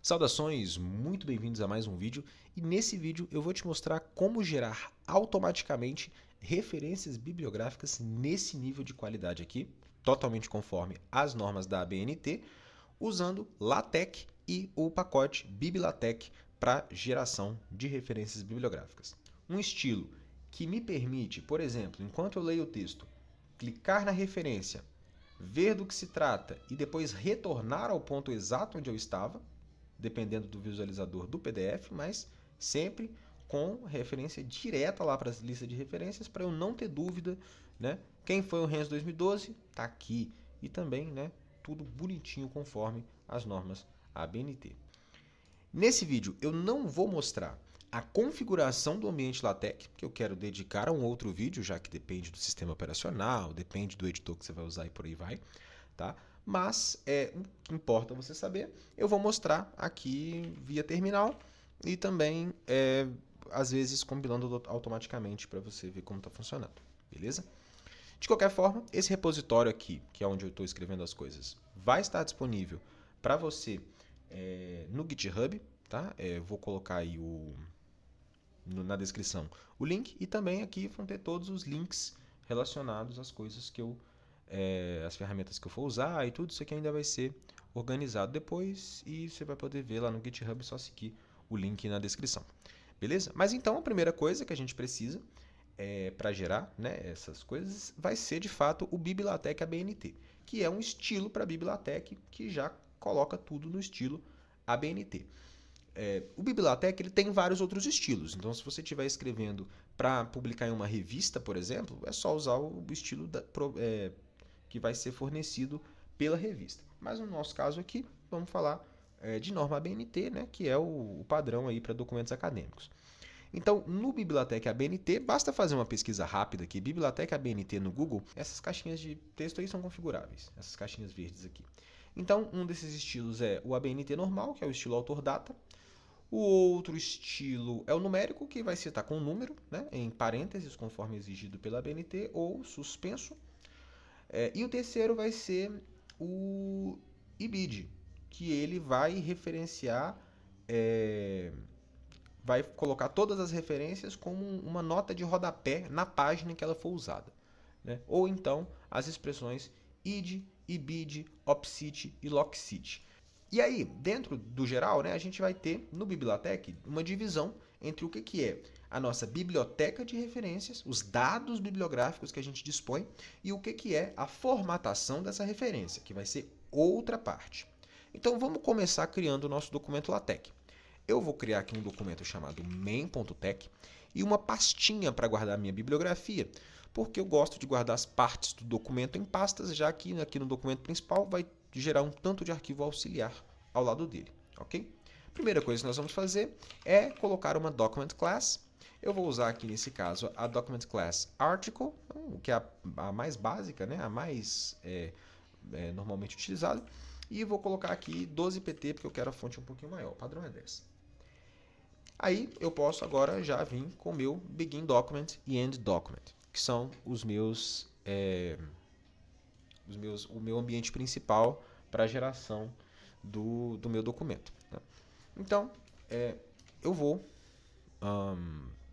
Saudações, muito bem-vindos a mais um vídeo e nesse vídeo eu vou te mostrar como gerar automaticamente referências bibliográficas nesse nível de qualidade aqui, totalmente conforme as normas da ABNT, usando LaTeX e o pacote BibLaTeX para geração de referências bibliográficas. Um estilo que me permite, por exemplo, enquanto eu leio o texto, clicar na referência, ver do que se trata e depois retornar ao ponto exato onde eu estava, dependendo do visualizador do PDF, mas sempre com referência direta lá para as listas de referências, para eu não ter dúvida, né? Quem foi o Renzo 2012? Está aqui. E também, né, tudo bonitinho conforme as normas ABNT. Nesse vídeo eu não vou mostrar a configuração do ambiente LaTeX, que eu quero dedicar a um outro vídeo, já que depende do sistema operacional, depende do editor que você vai usar e por aí vai, tá? Mas o que importa você saber, eu vou mostrar aqui via terminal e também, às vezes, compilando automaticamente para você ver como está funcionando, beleza? De qualquer forma, esse repositório aqui, que é onde eu estou escrevendo as coisas, vai estar disponível para você no GitHub, tá? Vou colocar aí na descrição o link e também aqui vão ter todos os links relacionados às coisas que as ferramentas que eu for usar e tudo isso aqui ainda vai ser organizado depois e você vai poder ver lá no GitHub, só seguir o link na descrição. Beleza? Mas então a primeira coisa que a gente precisa para gerar, né, essas coisas vai ser de fato o BibLaTeX ABNT, que é um estilo para BibLaTeX que já coloca tudo no estilo ABNT. O BibLaTeX ele tem vários outros estilos, então se você estiver escrevendo para publicar em uma revista, por exemplo, é só usar o estilo que vai ser fornecido pela revista. Mas no nosso caso aqui, vamos falar de norma ABNT, né, que é o padrão aí para documentos acadêmicos. Então, no BibLaTeX ABNT, basta fazer uma pesquisa rápida aqui, BibLaTeX ABNT no Google, essas caixinhas de texto aí são configuráveis, essas caixinhas verdes aqui. Então, um desses estilos é o ABNT normal, que é o estilo autor-data. O outro estilo é o numérico, que vai citar com número, né, em parênteses, conforme exigido pela ABNT, ou suspenso. E o terceiro vai ser o IBID, que ele vai referenciar, vai colocar todas as referências como uma nota de rodapé na página em que ela for usada, né? Ou então as expressões id, ibid, opcit e lockcit. E aí, dentro do geral, né, a gente vai ter no BibLaTeX uma divisão entre o que é a nossa biblioteca de referências, os dados bibliográficos que a gente dispõe, e o que é a formatação dessa referência, que vai ser outra parte. Então vamos começar criando o nosso documento LaTeX. Eu vou criar aqui um documento chamado main.tex e uma pastinha para guardar a minha bibliografia, porque eu gosto de guardar as partes do documento em pastas, já que aqui no documento principal vai gerar um tanto de arquivo auxiliar ao lado dele, ok? Primeira coisa que nós vamos fazer é colocar uma document class. Eu vou usar aqui nesse caso a document class article, que é a mais básica, né? A mais normalmente utilizada. E vou colocar aqui 12pt, porque eu quero a fonte um pouquinho maior. O padrão é 10. Aí eu posso agora já vir com o meu begin document e end document, que são o meu ambiente principal para a geração do meu documento, né? Então, eu vou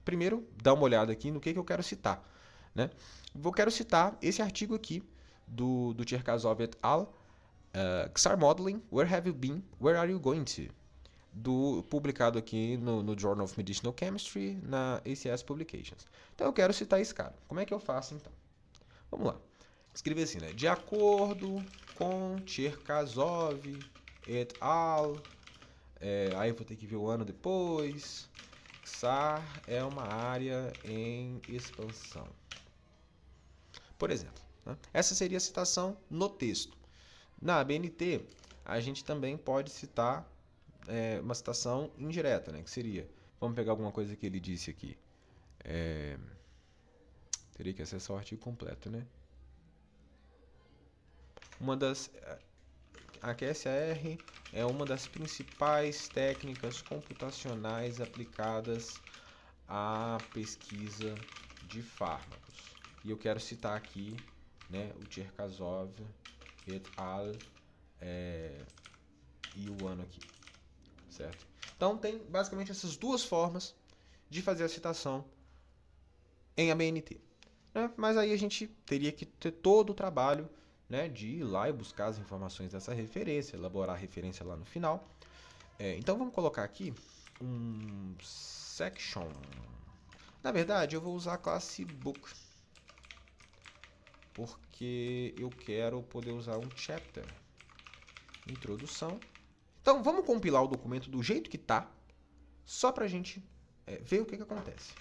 primeiro dar uma olhada aqui no que eu quero citar, né? Quero citar esse artigo aqui do Cherkasov et al. XAR Modeling, Where Have You Been? Where Are You Going To? Publicado aqui no Journal of Medicinal Chemistry, na ACS Publications. Então eu quero citar esse cara. Como é que eu faço então? Vamos lá. Escrever assim, né? De acordo com Cherkasov et al. Aí eu vou ter que ver o ano depois. XAR é uma área em expansão. Por exemplo, né? Essa seria a citação no texto. Na ABNT, a gente também pode citar uma citação indireta, né? Que seria, vamos pegar alguma coisa que ele disse aqui. Teria que acessar o artigo completo, né? A QSAR é uma das principais técnicas computacionais aplicadas à pesquisa de fármacos. E eu quero citar aqui, né, o Cherkasov et al. E o ano aqui. certo? Então tem basicamente essas duas formas de fazer a citação em ABNT. Né? Mas aí a gente teria que ter todo o trabalho, né, de ir lá e buscar as informações dessa referência, elaborar a referência lá no final. Então vamos colocar aqui um section. Na verdade, eu vou usar a classe book, porque eu quero poder usar um chapter. Introdução. Então vamos compilar o documento do jeito que está, só para a gente ver o que acontece.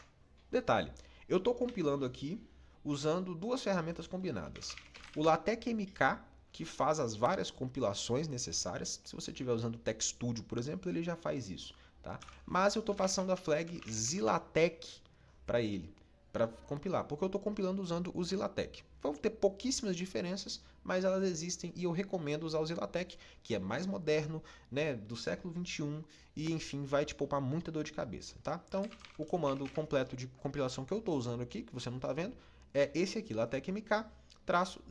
Detalhe, eu estou compilando aqui usando duas ferramentas combinadas. O LaTeX MK, que faz as várias compilações necessárias. Se você estiver usando o TextStudio, por exemplo, ele já faz isso. Tá? Mas eu estou passando a flag Zilatec para ele, para compilar, porque eu estou compilando usando o Zilatec. Vão ter pouquíssimas diferenças, mas elas existem e eu recomendo usar o Zilatec, que é mais moderno, né, do século 21 e, enfim, vai te poupar muita dor de cabeça. Tá? Então, o comando completo de compilação que eu estou usando aqui, que você não está vendo, é esse aqui, LaTeX MK,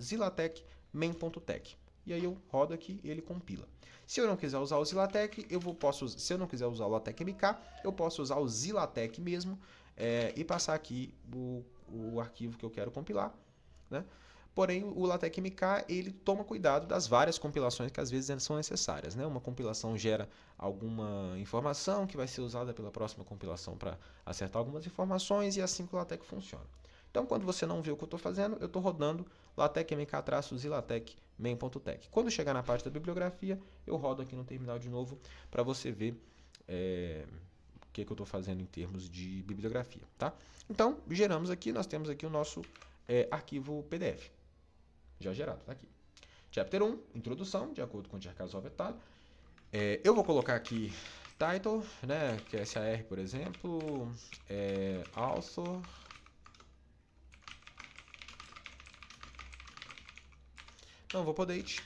Zilatec main.tech. E aí eu rodo aqui e ele compila. Se eu não quiser usar o Zilatec, se eu não quiser usar o LaTeX MK, eu posso usar o Zilatec mesmo e passar aqui o arquivo que eu quero compilar, né? Porém, o LaTeX MK, ele toma cuidado das várias compilações que às vezes são necessárias, né? Uma compilação gera alguma informação que vai ser usada pela próxima compilação para acertar algumas informações e assim que o LaTeX funciona. Então, quando você não vê o que eu estou fazendo, eu estou rodando LaTeX MK-Zilatec main.tech. Quando chegar na parte da bibliografia, eu rodo aqui no terminal de novo para você ver o que eu estou fazendo em termos de bibliografia. Tá? Então, geramos aqui, nós temos aqui o nosso arquivo PDF. Já gerado, está aqui. Chapter 1, introdução, de acordo com o Cherkasov et al. Eu vou colocar aqui title, né, que é SAR, por exemplo, author. Não, vou por date.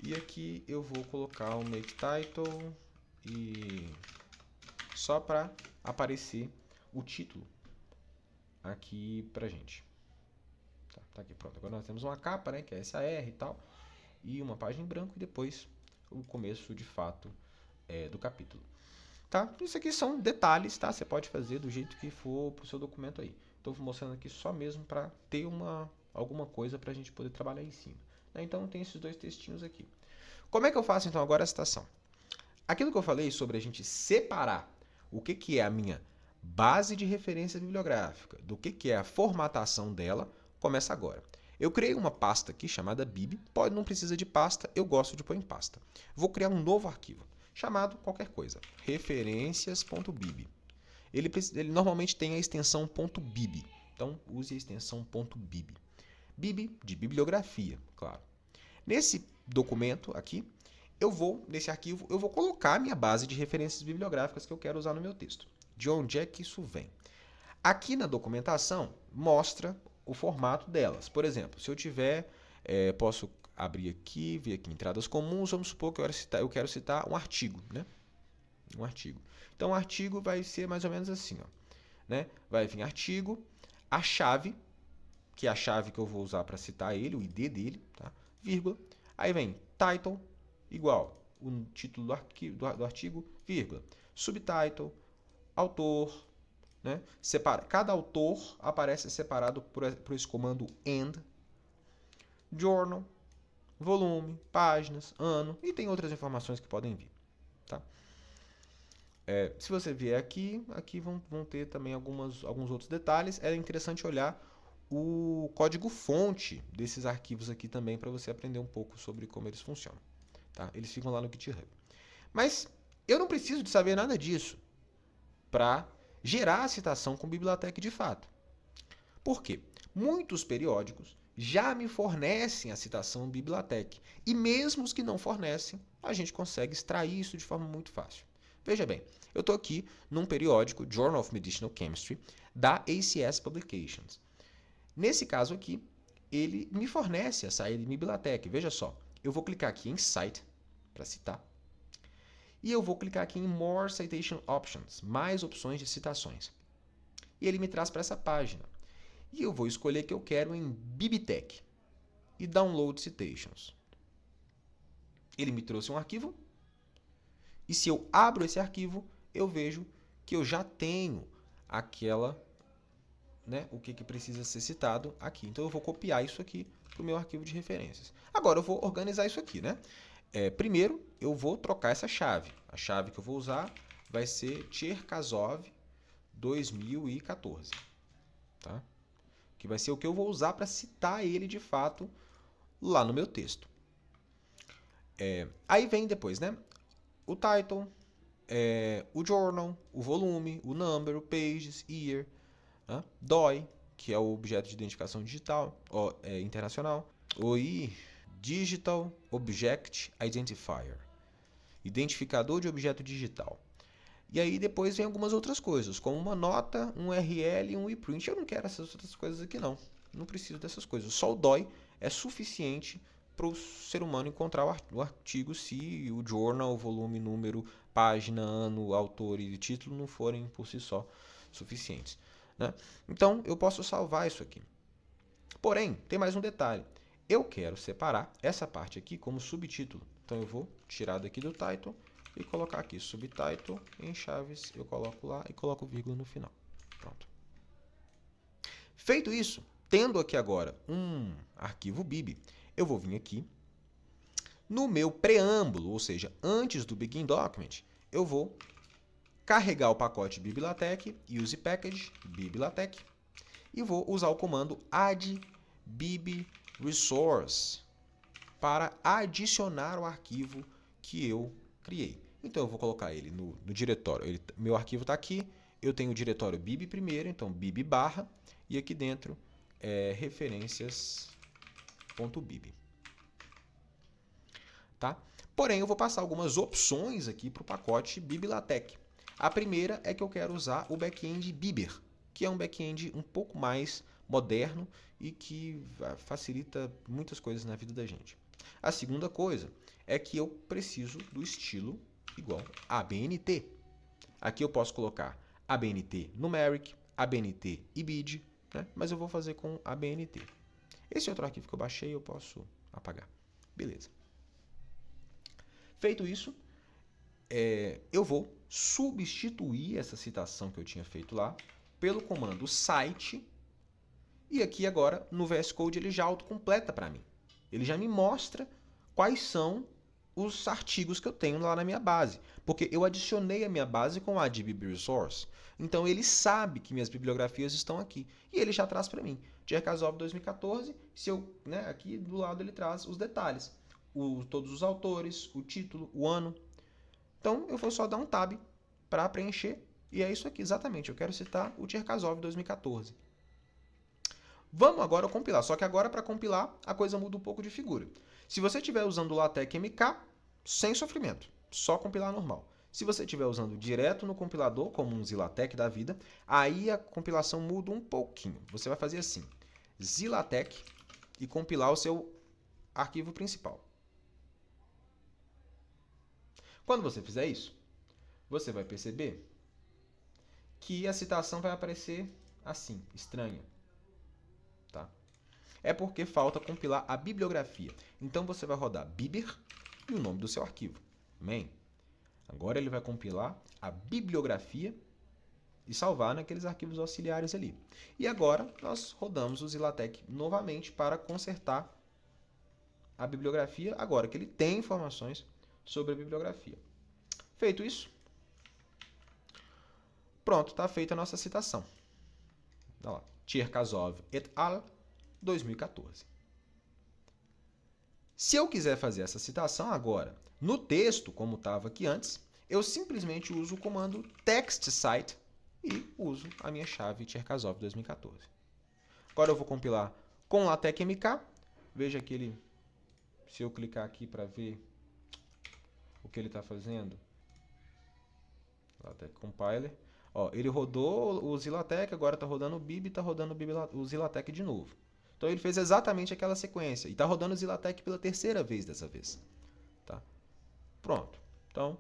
E aqui eu vou colocar o make title e só para aparecer o título aqui pra gente. Tá aqui, pronto. Agora nós temos uma capa, né, que é SAR e tal, e uma página em branco e depois o começo de fato do capítulo. Tá? Isso aqui são detalhes, tá? Você pode fazer do jeito que for pro seu documento aí. Estou mostrando aqui só mesmo para ter alguma coisa para a gente poder trabalhar em cima. Então tem esses dois textinhos aqui. Como é que eu faço então agora a citação? Aquilo que eu falei sobre a gente separar o que é a minha base de referência bibliográfica do que é a formatação dela, começa agora. Eu criei uma pasta aqui chamada bib, não precisa de pasta, eu gosto de pôr em pasta. Vou criar um novo arquivo, chamado qualquer coisa, referências.bib. Ele normalmente tem a extensão .bib, então use a extensão .bib. Bib de bibliografia, claro. Nesse documento aqui, nesse arquivo, eu vou colocar a minha base de referências bibliográficas que eu quero usar no meu texto. De onde é que isso vem? Aqui na documentação, mostra o formato delas. Por exemplo, se eu tiver, posso abrir aqui, ver aqui entradas comuns, vamos supor que eu quero citar um artigo, né? Um artigo. Então, o artigo vai ser mais ou menos assim, ó, né? Vai vir artigo, a chave, que é a chave que eu vou usar para citar ele, o ID dele, tá? Vírgula. Aí vem title, igual o título do artigo, vírgula. Subtitle, autor, né? Cada autor aparece separado por esse comando AND, journal, volume, páginas, ano, e tem outras informações que podem vir. Tá? Se você vier aqui vão ter também alguns outros detalhes. É interessante olhar o código-fonte desses arquivos aqui também para você aprender um pouco sobre como eles funcionam. Tá? Eles ficam lá no GitHub. Mas eu não preciso de saber nada disso para gerar a citação com bibliotec de fato. Por quê? Muitos periódicos já me fornecem a citação bibliotec. E mesmo os que não fornecem, a gente consegue extrair isso de forma muito fácil. Veja bem, eu estou aqui num periódico, Journal of Medicinal Chemistry, da ACS Publications. Nesse caso aqui, ele me fornece a saída de bibliotec. Veja só, eu vou clicar aqui em Cite, para citar, e eu vou clicar aqui em More Citation Options, mais opções de citações. E ele me traz para essa página. E eu vou escolher que eu quero em BibTeX e Download Citations. Ele me trouxe um arquivo E se eu abro esse arquivo, eu vejo que eu já tenho aquela, né, o que precisa ser citado aqui. Então eu vou copiar isso aqui para o meu arquivo de referências. Agora eu vou organizar isso aqui, né? Primeiro eu vou trocar essa chave. A chave que eu vou usar vai ser Cherkasov 2014, tá? Que vai ser o que eu vou usar para citar ele de fato lá no meu texto. Aí vem depois, né? O title, o journal, o volume, o number, o pages, year, né? DOI, que é o objeto de identificação digital, internacional. OI, Digital Object Identifier, identificador de objeto digital. E aí depois vem algumas outras coisas, como uma nota, um URL e um ePrint. Eu não quero essas outras coisas aqui não. Não preciso dessas coisas. Só o DOI é suficiente para o ser humano encontrar o artigo se o journal, volume, número, página, ano, autor e título não forem por si só suficientes, né? Então eu posso salvar isso aqui. Porém, tem mais um detalhe. Eu quero separar essa parte aqui como subtítulo. Então eu vou tirar daqui do title e colocar aqui subtitle em chaves. Eu coloco lá e coloco vírgula no final. Pronto. Feito isso, tendo aqui agora um arquivo bib, eu vou vir aqui no meu preâmbulo, ou seja, antes do begin document, eu vou carregar o pacote bibliotech, use package, bibliotech, e vou usar o comando add bib resource para adicionar o arquivo que eu criei. Então eu vou colocar ele no diretório. Meu arquivo está aqui, eu tenho o diretório bib primeiro, então bib barra, e aqui dentro é referências.bib. Tá? Porém, eu vou passar algumas opções aqui para o pacote bibliotech. A primeira é que eu quero usar o back-end Bibber, que é um back-end um pouco mais moderno e que facilita muitas coisas na vida da gente. A segunda coisa é que eu preciso do estilo igual ABNT. Aqui eu posso colocar ABNT Numeric, ABNT IBID, né? Mas eu vou fazer com ABNT. Esse outro arquivo que eu baixei eu posso apagar. Beleza. Feito isso, eu vou substituir essa citação que eu tinha feito lá pelo comando cite, e aqui agora no VS Code ele já autocompleta para mim. Ele já me mostra quais são os artigos que eu tenho lá na minha base, porque eu adicionei a minha base com a add-bib-resource. Então ele sabe que minhas bibliografias estão aqui e ele já traz para mim. Cherkasov 2014, aqui do lado ele traz os detalhes, todos os autores, o título, o ano. Então eu vou só dar um tab para preencher e é isso aqui exatamente. Eu quero citar o Cherkasov 2014. Vamos agora compilar, só que agora para compilar a coisa muda um pouco de figura. Se você estiver usando o LaTeX MK, sem sofrimento, só compilar normal. Se você estiver usando direto no compilador, como um Zilatec da vida, aí a compilação muda um pouquinho. Você vai fazer assim, Zilatec e compilar o seu arquivo principal. Quando você fizer isso, você vai perceber que a citação vai aparecer assim, estranha. Tá? É porque falta compilar a bibliografia. Então você vai rodar bibber e o nome do seu arquivo, main. Agora ele vai compilar a bibliografia e salvar naqueles arquivos auxiliares ali. E agora nós rodamos o Zilatec novamente para consertar a bibliografia, agora que ele tem informações sobre a bibliografia. Feito isso, pronto, está feita a nossa citação. Olha lá, Cherkasov et al. 2014. Se eu quiser fazer essa citação agora no texto, como estava aqui antes, eu simplesmente uso o comando textcite e uso a minha chave Cherkasov 2014. Agora eu vou compilar com LaTeX MK. Veja que ele, se eu clicar aqui para ver o que ele está fazendo, LaTeX Compiler, ó, ele rodou o Zilatec, agora está rodando o bib e está rodando o Zilatec de novo. Então ele fez exatamente aquela sequência. E está rodando o Zilatec pela terceira vez dessa vez. Tá? Pronto. Então,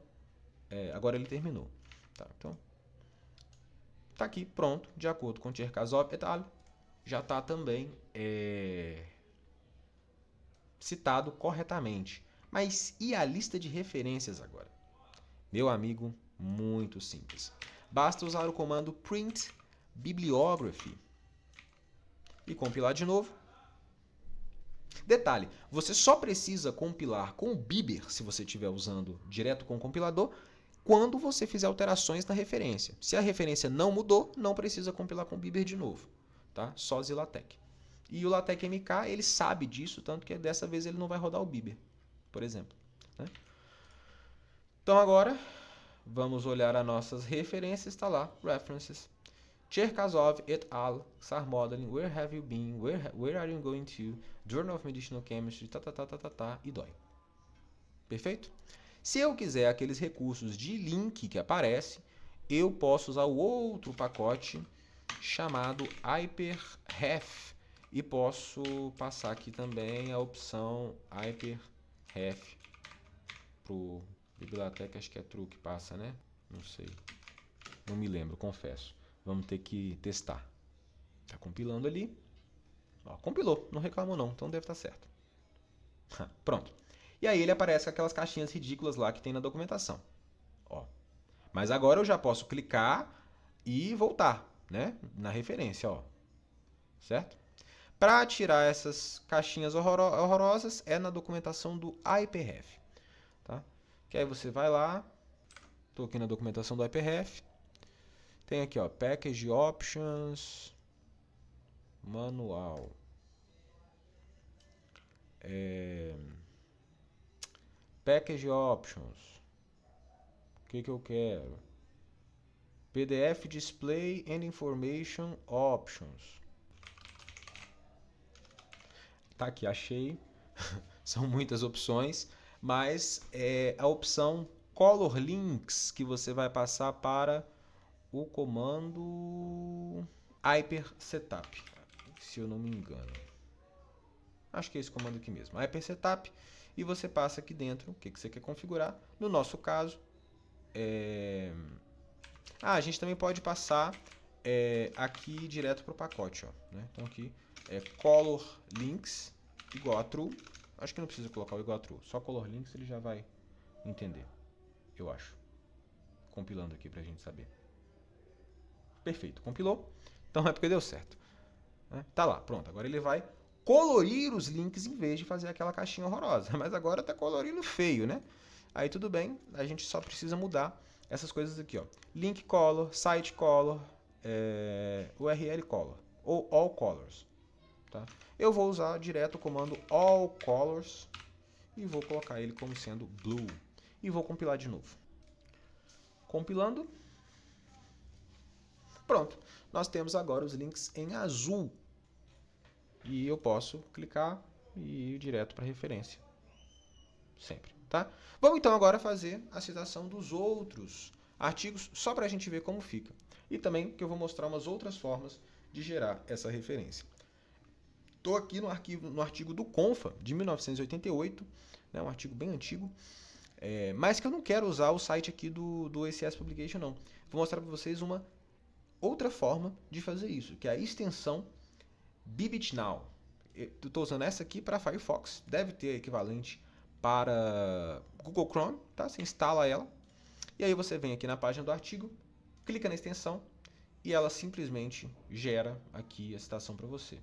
agora ele terminou. Tá? Então, está aqui, pronto, de acordo com Cherkasov et al. Já está também citado corretamente. Mas e a lista de referências agora? Meu amigo, muito simples. Basta usar o comando print bibliography e compilar de novo. Detalhe, você só precisa compilar com o Bibber, se você estiver usando direto com o compilador, quando você fizer alterações na referência. Se a referência não mudou, não precisa compilar com o Bibber de novo, tá? Só Zilatec. E o LaTeX MK, ele sabe disso, tanto que dessa vez ele não vai rodar o Bibber, por exemplo. Né? Então agora, vamos olhar as nossas referências, está lá, References. Cherkasov et al. XAR Modeling, Where Have You Been, Where Are You Going To, Journal of Medicinal Chemistry, e dói. Perfeito? Se eu quiser aqueles recursos de link que aparece, eu posso usar o outro pacote chamado hyperref e posso passar aqui também a opção hyperref pro biblioteca, acho que é true que passa, né? Não sei. Não me lembro, confesso. Vamos ter que testar. Tá compilando ali. Ó, compilou, não reclamou não, então deve estar certo. Pronto. E aí ele aparece com aquelas caixinhas ridículas lá que tem na documentação. Ó. Mas agora eu já posso clicar e voltar, né? Na referência, ó. Certo? Para tirar essas caixinhas horrorosas é na documentação do hyperref. Tá? Que aí você vai lá. Estou aqui na documentação do hyperref. Tem aqui, ó, Package Options, Manual. Package Options. O que eu quero? PDF Display and Information Options. Tá aqui, achei. São muitas opções, mas é a opção Color Links que você vai passar para o comando Hyper Setup, se eu não me engano. Acho que é esse comando aqui mesmo, Hyper Setup, e você passa aqui dentro o que você quer configurar. No nosso caso, a gente também pode passar aqui direto para o pacote. Ó, né? Então aqui é Color Links igual a True. Acho que não precisa colocar o igual a True, só Color Links ele já vai entender, eu acho. Compilando aqui para a gente saber. Perfeito, compilou. Então é porque deu certo. Tá lá, pronto. Agora ele vai colorir os links em vez de fazer aquela caixinha horrorosa. Mas agora tá colorindo feio, né? Aí tudo bem, a gente só precisa mudar essas coisas aqui, ó. Link color, site color, URL color ou all colors. Tá? Eu vou usar direto o comando all colors e vou colocar ele como sendo blue. E vou compilar de novo. Compilando. Pronto, nós temos agora os links em azul. E eu posso clicar e ir direto para a referência. Sempre, tá? Vamos então agora fazer a citação dos outros artigos, só para a gente ver como fica. E também que eu vou mostrar umas outras formas de gerar essa referência. Estou aqui no artigo do Confa, de 1988, né, um artigo bem antigo, mas que eu não quero usar o site aqui do ACS Publication, não. Vou mostrar para vocês uma outra forma de fazer isso, que é a extensão BibitNow. Eu estou usando essa aqui para Firefox, deve ter equivalente para Google Chrome, tá? Você instala ela, e aí você vem aqui na página do artigo, clica na extensão, e ela simplesmente gera aqui a citação para você.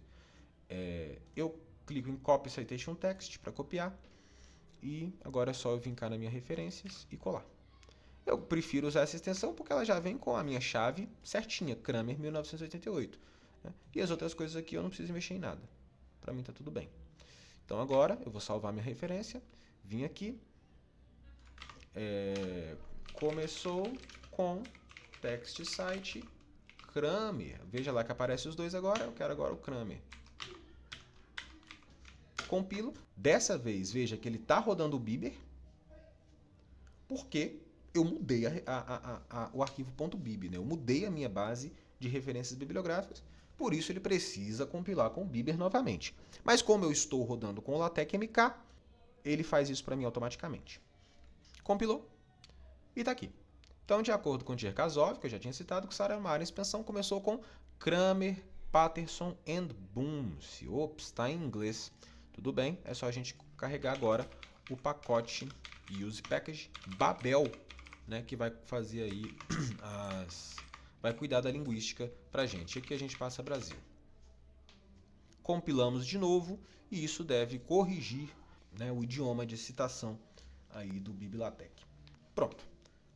Eu clico em Copy Citation Text para copiar, e agora é só eu vir cá nas minhas referências e colar. Eu prefiro usar essa extensão porque ela já vem com a minha chave certinha, Kramer 1988. Né? E as outras coisas aqui eu não preciso mexer em nada. Para mim está tudo bem. Então agora eu vou salvar minha referência, vim aqui, começou com text site Kramer. Veja lá que aparece os dois agora, eu quero agora o Kramer. Compilo. Dessa vez, veja que ele está rodando o Bibber, porque eu mudei o arquivo .bib, né? Eu mudei a minha base de referências bibliográficas, por isso ele precisa compilar com o Bibber novamente. Mas como eu estou rodando com o LaTeX MK, ele faz isso para mim automaticamente. Compilou e está aqui. Então, de acordo com o Cherkasov, que eu já tinha citado, que Saramago, a expansão começou com Kramer, Patterson and Booms. Ops, está em inglês. Tudo bem, é só a gente carregar agora o pacote Use Package Babel né, que vai fazer aí vai cuidar da linguística para a gente. Aqui a gente passa Brasil. Compilamos de novo e isso deve corrigir, né, o idioma de citação aí do BibLaTeX. Pronto.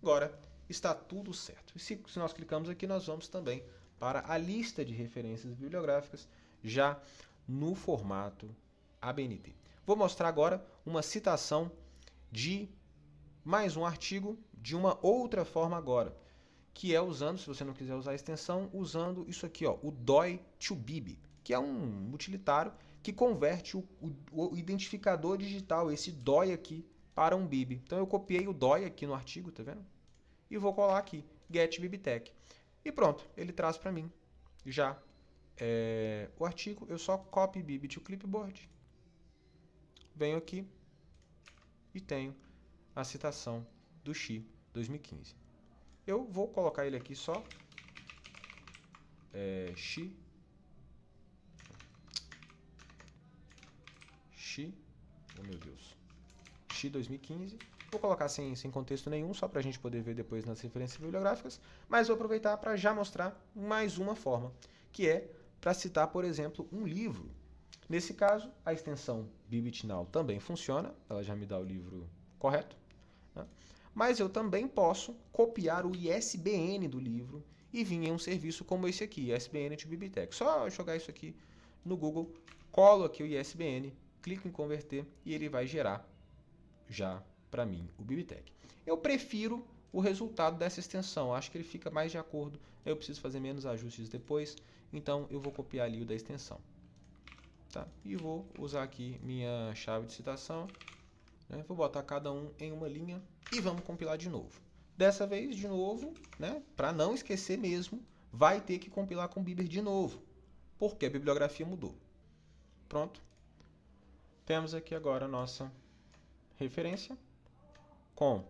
Agora está tudo certo. E se nós clicamos aqui, nós vamos também para a lista de referências bibliográficas já no formato ABNT. Vou mostrar agora uma citação de mais um artigo de uma outra forma agora, que é usando, se você não quiser usar a extensão, usando isso aqui, ó, o DOI to BIB, que é um utilitário que converte o identificador digital, esse DOI aqui, para um BIB. Então eu copiei o DOI aqui no artigo, tá vendo? E vou colar aqui, get BibTeX. E pronto, ele traz para mim já o artigo. Eu só copy BIB to clipboard, venho aqui e tenho a citação do Xi 2015. Eu vou colocar ele aqui só, Xi, oh meu Deus, Xi 2015. Vou colocar sem contexto nenhum, só para a gente poder ver depois nas referências bibliográficas, mas vou aproveitar para já mostrar mais uma forma, que é para citar, por exemplo, um livro. Nesse caso, a extensão BibitNow também funciona, ela já me dá o livro correto, né? Mas eu também posso copiar o ISBN do livro e vir em um serviço como esse aqui, ISBN to BibTeX. Só jogar isso aqui no Google, colo aqui o ISBN, clico em converter e ele vai gerar já para mim o BibTeX. Eu prefiro o resultado dessa extensão, acho que ele fica mais de acordo, eu preciso fazer menos ajustes depois, então eu vou copiar ali o da extensão. Tá? E vou usar aqui minha chave de citação, né? Vou botar cada um em uma linha e vamos compilar de novo. Dessa vez, de novo, né? Para não esquecer mesmo, vai ter que compilar com Bibber de novo, porque a bibliografia mudou. Pronto. Temos aqui agora a nossa referência com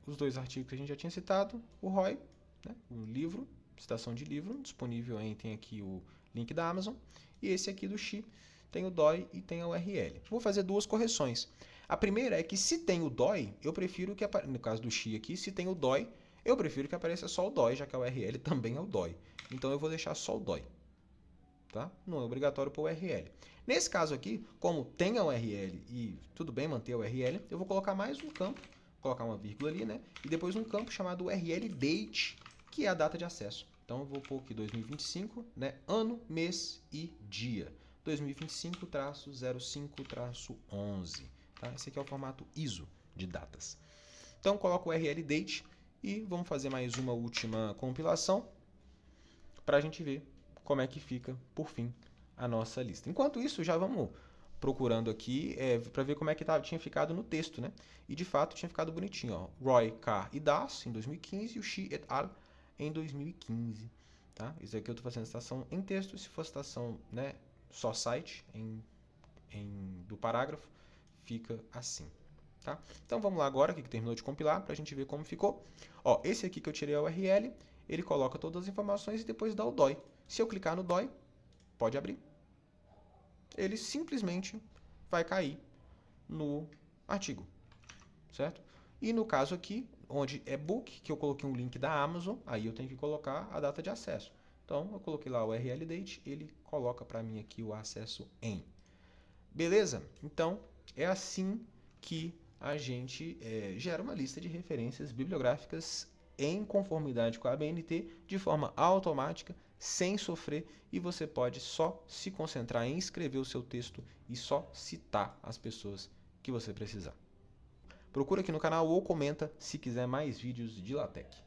os dois artigos que a gente já tinha citado, o ROI, né? O livro, citação de livro, disponível aí, tem aqui o link da Amazon, e esse aqui do Xi tem o DOI e tem a URL. Vou fazer duas correções. A primeira é que se tem o DOI, eu prefiro que apareça, no caso do Xi aqui, se tem o DOI, eu prefiro que apareça só o DOI, já que a URL também é o DOI. Então eu vou deixar só o DOI. Tá? Não é obrigatório para o URL. Nesse caso aqui, como tem a URL e tudo bem manter a URL, eu vou colocar mais um campo, colocar uma vírgula ali, né? E depois um campo chamado URL date, que é a data de acesso. Então eu vou pôr aqui 2025, né? Ano, mês e dia. 2025-05-11. Tá? Esse aqui é o formato ISO de datas. Então coloco o URL date e vamos fazer mais uma última compilação para a gente ver como é que fica, por fim, a nossa lista. Enquanto isso, já vamos procurando aqui para ver como é que tinha ficado no texto, né? E de fato tinha ficado bonitinho, ó. Roy, Carr e Das em 2015 e o Xi et al. Em 2015. Tá? Isso aqui eu estou fazendo citação em texto, se for citação, né, só site do parágrafo, fica assim. Tá? Então vamos lá agora, que terminou de compilar, para a gente ver como ficou. Ó, esse aqui que eu tirei a URL, ele coloca todas as informações e depois dá o DOI. Se eu clicar no DOI, pode abrir, ele simplesmente vai cair no artigo, certo? E no caso aqui, onde é book, que eu coloquei um link da Amazon, aí eu tenho que colocar a data de acesso. Então, eu coloquei lá o URL date, ele coloca para mim aqui o acesso em. Beleza? Então, é assim que a gente gera uma lista de referências bibliográficas em conformidade com a ABNT, de forma automática, sem sofrer, e você pode só se concentrar em escrever o seu texto e só citar as pessoas que você precisar. Procura aqui no canal ou comenta se quiser mais vídeos de LaTeX.